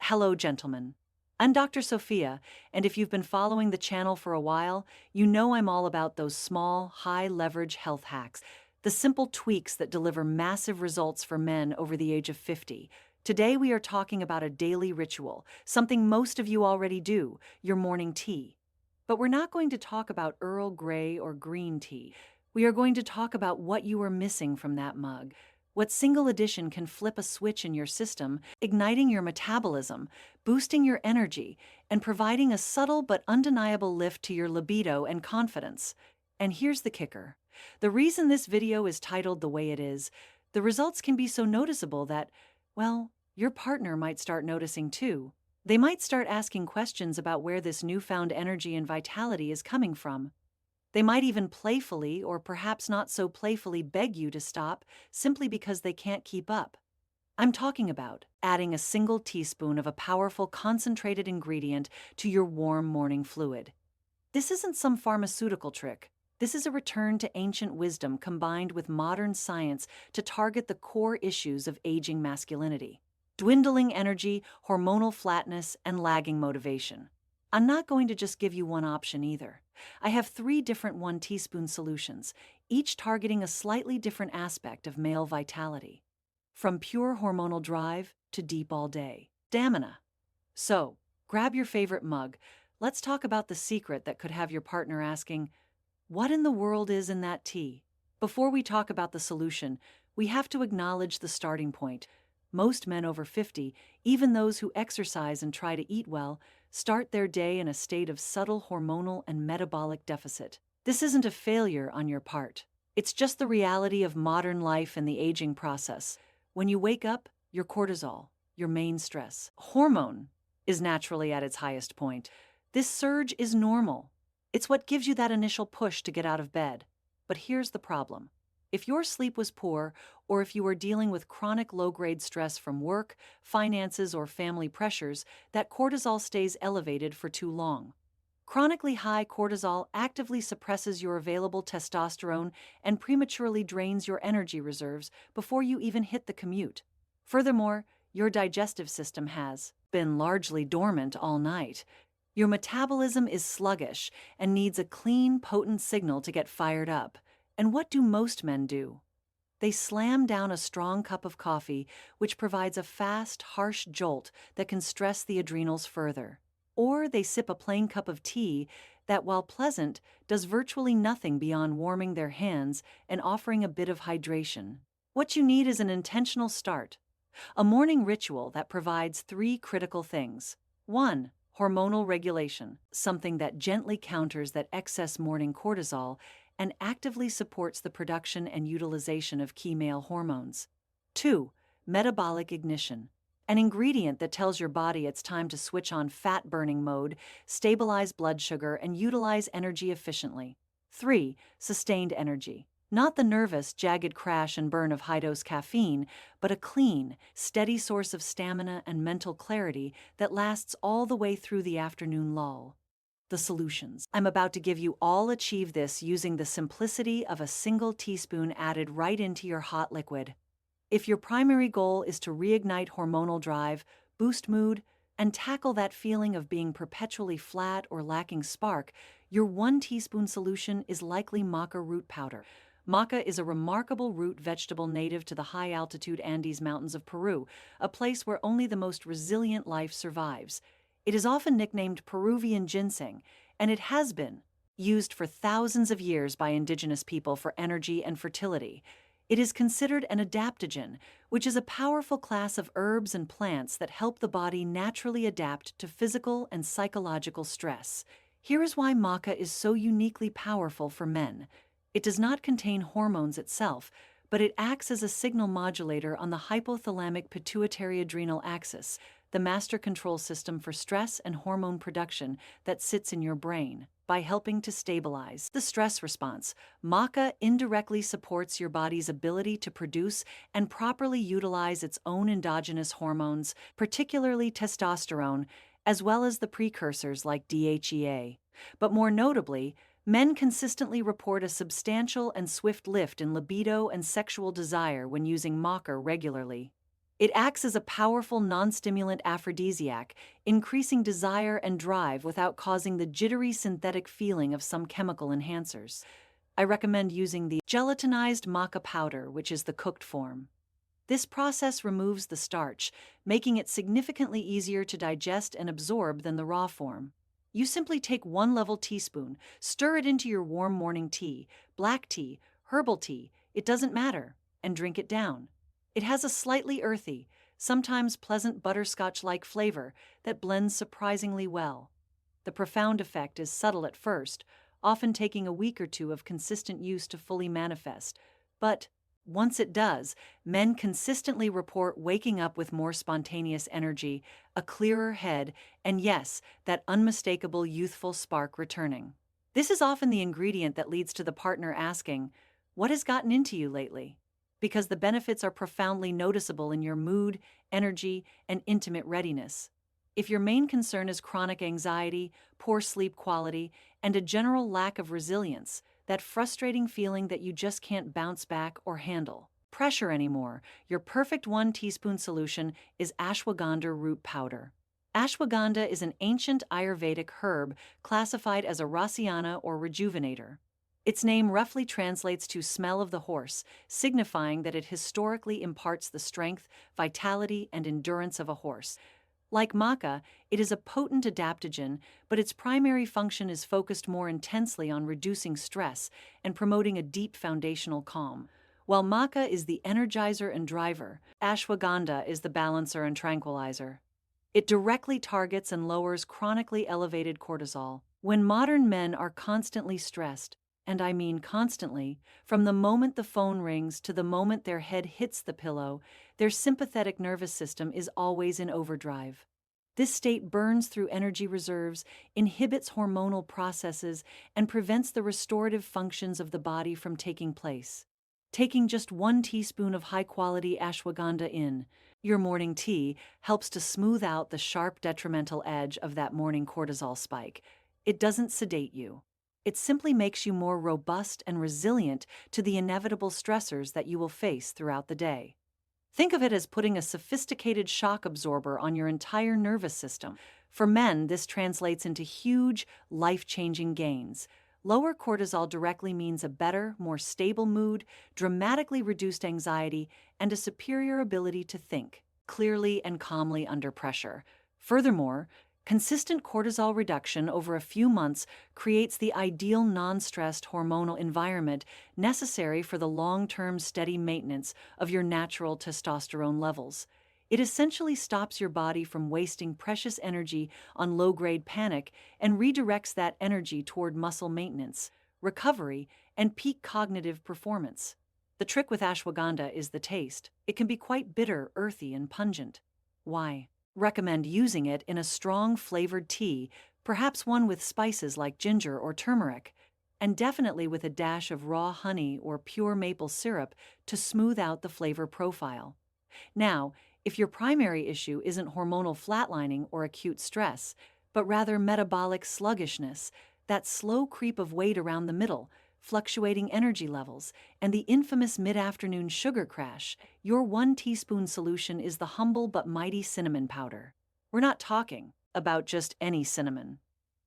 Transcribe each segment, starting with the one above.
Hello, gentlemen. I'm Dr. Sofia, and if you've been following the channel for a while, you know I'm all about those small, high-leverage health hacks, the simple tweaks that deliver massive results for men over the age of 50. Today we are talking about a daily ritual, something most of you already do, your morning tea. But we're not going to talk about Earl Grey or green tea. We are going to talk about what you are missing from that mug. What single addition can flip a switch in your system, igniting your metabolism, boosting your energy, and providing a subtle but undeniable lift to your libido and confidence. And here's the kicker. The reason this video is titled the way it is, the results can be so noticeable that, well, your partner might start noticing too. They might start asking questions about where this newfound energy and vitality is coming from. They might even playfully, or perhaps not so playfully, beg you to stop simply because they can't keep up. I'm talking about adding a single teaspoon of a powerful concentrated ingredient to your warm morning fluid. This isn't some pharmaceutical trick. This is a return to ancient wisdom combined with modern science to target the core issues of aging masculinity: dwindling energy, hormonal flatness, and lagging motivation. I'm not going to just give you one option either. I have 3 different 1 teaspoon solutions, each targeting a slightly different aspect of male vitality. From pure hormonal drive to deep all day stamina. So, grab your favorite mug. Let's talk about the secret that could have your partner asking, "What in the world is in that tea?" Before we talk about the solution, we have to acknowledge the starting point. Most men over 50, even those who exercise and try to eat well, start their day in a state of subtle hormonal and metabolic deficit. This isn't a failure on your part. It's just the reality of modern life and the aging process. When you wake up, your cortisol, your main stress hormone, is naturally at its highest point. This surge is normal. It's what gives you that initial push to get out of bed. But here's the problem. If your sleep was poor, or if you are dealing with chronic low-grade stress from work, finances, or family pressures, that cortisol stays elevated for too long. Chronically high cortisol actively suppresses your available testosterone and prematurely drains your energy reserves before you even hit the commute. Furthermore, your digestive system has been largely dormant all night. Your metabolism is sluggish and needs a clean, potent signal to get fired up. And what do most men do? They slam down a strong cup of coffee, which provides a fast, harsh jolt that can stress the adrenals further. Or they sip a plain cup of tea that, while pleasant, does virtually nothing beyond warming their hands and offering a bit of hydration. What you need is an intentional start, a morning ritual that provides 3 critical things. 1. Hormonal regulation, something that gently counters that excess morning cortisol and actively supports the production and utilization of key male hormones. 2. Metabolic ignition, an ingredient that tells your body it's time to switch on fat-burning mode, stabilize blood sugar, and utilize energy efficiently. 3. Sustained energy, not the nervous, jagged crash and burn of high-dose caffeine, but a clean, steady source of stamina and mental clarity that lasts all the way through the afternoon lull. The solutions I'm about to give you all achieve this using the simplicity of a single teaspoon added right into your hot liquid. If your primary goal is to reignite hormonal drive, boost mood, and tackle that feeling of being perpetually flat or lacking spark, your 1 teaspoon solution is likely maca root powder. Maca is a remarkable root vegetable native to the high-altitude Andes Mountains of Peru, a place where only the most resilient life survives. It is often nicknamed Peruvian ginseng, and it has been used for thousands of years by indigenous people for energy and fertility. It is considered an adaptogen, which is a powerful class of herbs and plants that help the body naturally adapt to physical and psychological stress. Here is why maca is so uniquely powerful for men. It does not contain hormones itself, but it acts as a signal modulator on the hypothalamic pituitary adrenal axis, the master control system for stress and hormone production that sits in your brain. By helping to stabilize the stress response, maca indirectly supports your body's ability to produce and properly utilize its own endogenous hormones, particularly testosterone, as well as the precursors like DHEA. But more notably, men consistently report a substantial and swift lift in libido and sexual desire when using maca regularly. It acts as a powerful non-stimulant aphrodisiac, increasing desire and drive without causing the jittery synthetic feeling of some chemical enhancers. I recommend using the gelatinized maca powder, which is the cooked form. This process removes the starch, making it significantly easier to digest and absorb than the raw form. You simply take 1 level teaspoon, stir it into your warm morning tea, black tea, herbal tea, it doesn't matter, and drink it down. It has a slightly earthy, sometimes pleasant butterscotch-like flavor that blends surprisingly well. The profound effect is subtle at first, often taking a week or two of consistent use to fully manifest. But once it does, men consistently report waking up with more spontaneous energy, a clearer head, and yes, that unmistakable youthful spark returning. This is often the ingredient that leads to the partner asking, "What has gotten into you lately?" Because the benefits are profoundly noticeable in your mood, energy, and intimate readiness. If your main concern is chronic anxiety, poor sleep quality, and a general lack of resilience, that frustrating feeling that you just can't bounce back or handle pressure anymore, your perfect 1 teaspoon solution is ashwagandha root powder. Ashwagandha is an ancient Ayurvedic herb classified as a rasiana or rejuvenator. Its name roughly translates to smell of the horse, signifying that it historically imparts the strength, vitality, and endurance of a horse. Like maca, it is a potent adaptogen, but its primary function is focused more intensely on reducing stress and promoting a deep foundational calm. While maca is the energizer and driver, ashwagandha is the balancer and tranquilizer. It directly targets and lowers chronically elevated cortisol. When modern men are constantly stressed, and I mean constantly, from the moment the phone rings to the moment their head hits the pillow, their sympathetic nervous system is always in overdrive. This state burns through energy reserves, inhibits hormonal processes, and prevents the restorative functions of the body from taking place. Taking just 1 teaspoon of high-quality ashwagandha in your morning tea helps to smooth out the sharp detrimental edge of that morning cortisol spike. It doesn't sedate you. It simply makes you more robust and resilient to the inevitable stressors that you will face throughout the day. Think of it as putting a sophisticated shock absorber on your entire nervous system. For men, this translates into huge, life-changing gains. Lower cortisol directly means a better, more stable mood, dramatically reduced anxiety, and a superior ability to think clearly and calmly under pressure. Furthermore, consistent cortisol reduction over a few months creates the ideal non-stressed hormonal environment necessary for the long-term steady maintenance of your natural testosterone levels. It essentially stops your body from wasting precious energy on low-grade panic and redirects that energy toward muscle maintenance, recovery, and peak cognitive performance. The trick with ashwagandha is the taste. It can be quite bitter, earthy, and pungent. Why? Recommend using it in a strong flavored tea, perhaps one with spices like ginger or turmeric, and definitely with a dash of raw honey or pure maple syrup to smooth out the flavor profile. Now, if your primary issue isn't hormonal flatlining or acute stress, but rather metabolic sluggishness, that slow creep of weight around the middle, fluctuating energy levels, and the infamous mid-afternoon sugar crash, your 1 teaspoon solution is the humble but mighty cinnamon powder. We're not talking about just any cinnamon.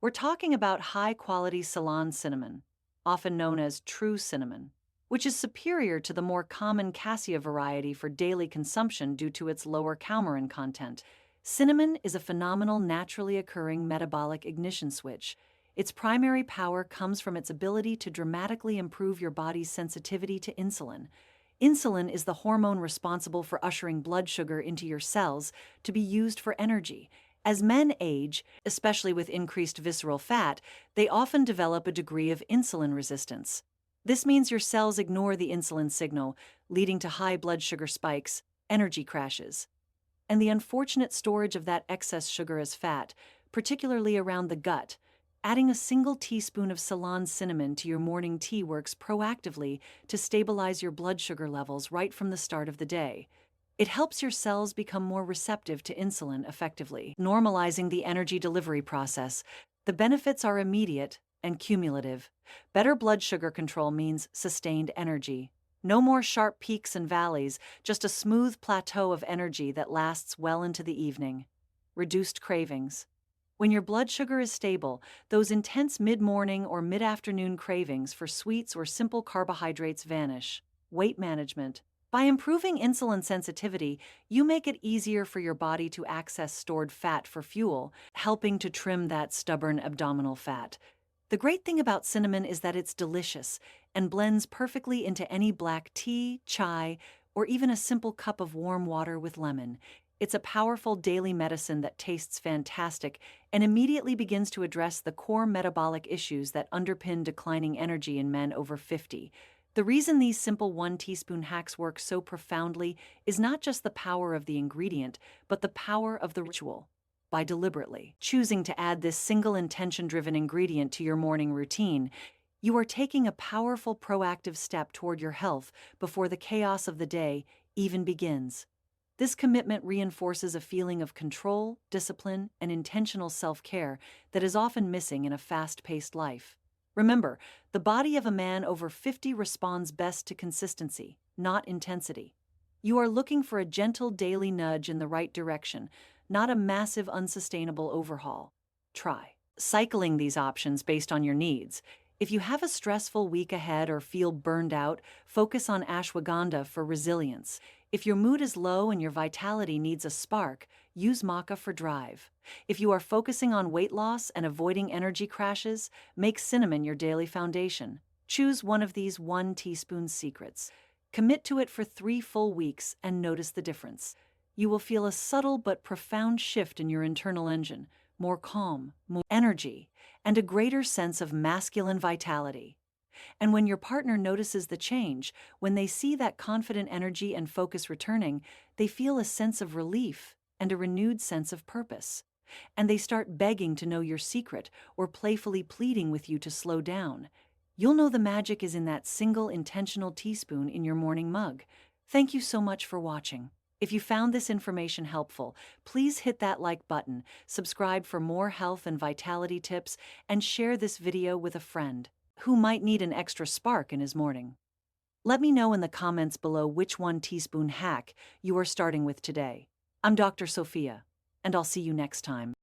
We're talking about high-quality Ceylon cinnamon, often known as true cinnamon, which is superior to the more common cassia variety for daily consumption due to its lower coumarin content. Cinnamon is a phenomenal naturally occurring metabolic ignition switch. Its primary power comes from its ability to dramatically improve your body's sensitivity to insulin. Insulin is the hormone responsible for ushering blood sugar into your cells to be used for energy. As men age, especially with increased visceral fat, they often develop a degree of insulin resistance. This means your cells ignore the insulin signal, leading to high blood sugar spikes, energy crashes, and the unfortunate storage of that excess sugar as fat, particularly around the gut. Adding a single teaspoon of Ceylon cinnamon to your morning tea works proactively to stabilize your blood sugar levels right from the start of the day. It helps your cells become more receptive to insulin effectively, normalizing the energy delivery process. The benefits are immediate and cumulative. Better blood sugar control means sustained energy. No more sharp peaks and valleys, just a smooth plateau of energy that lasts well into the evening. Reduced cravings. When your blood sugar is stable, those intense mid-morning or mid-afternoon cravings for sweets or simple carbohydrates vanish. Weight management. By improving insulin sensitivity, you make it easier for your body to access stored fat for fuel, helping to trim that stubborn abdominal fat. The great thing about cinnamon is that it's delicious and blends perfectly into any black tea, chai, or even a simple cup of warm water with lemon. It's a powerful daily medicine that tastes fantastic and immediately begins to address the core metabolic issues that underpin declining energy in men over 50. The reason these simple 1 teaspoon hacks work so profoundly is not just the power of the ingredient, but the power of the ritual. By deliberately choosing to add this single intention-driven ingredient to your morning routine, you are taking a powerful proactive step toward your health before the chaos of the day even begins. This commitment reinforces a feeling of control, discipline, and intentional self-care that is often missing in a fast-paced life. Remember, the body of a man over 50 responds best to consistency, not intensity. You are looking for a gentle daily nudge in the right direction, not a massive unsustainable overhaul. Try cycling these options based on your needs. If you have a stressful week ahead or feel burned out, focus on ashwagandha for resilience. If your mood is low and your vitality needs a spark, use maca for drive. If you are focusing on weight loss and avoiding energy crashes, make cinnamon your daily foundation. Choose one of these 1 teaspoon secrets. Commit to it for 3 full weeks and notice the difference. You will feel a subtle but profound shift in your internal engine, more calm, more energy, and a greater sense of masculine vitality. And when your partner notices the change, when they see that confident energy and focus returning, they feel a sense of relief and a renewed sense of purpose. And they start begging to know your secret or playfully pleading with you to slow down. You'll know the magic is in that single intentional teaspoon in your morning mug. Thank you so much for watching. If you found this information helpful, please hit that like button, subscribe for more health and vitality tips, and share this video with a friend who might need an extra spark in his morning. Let me know in the comments below which 1 teaspoon hack you are starting with today. I'm Dr. Sofia, and I'll see you next time.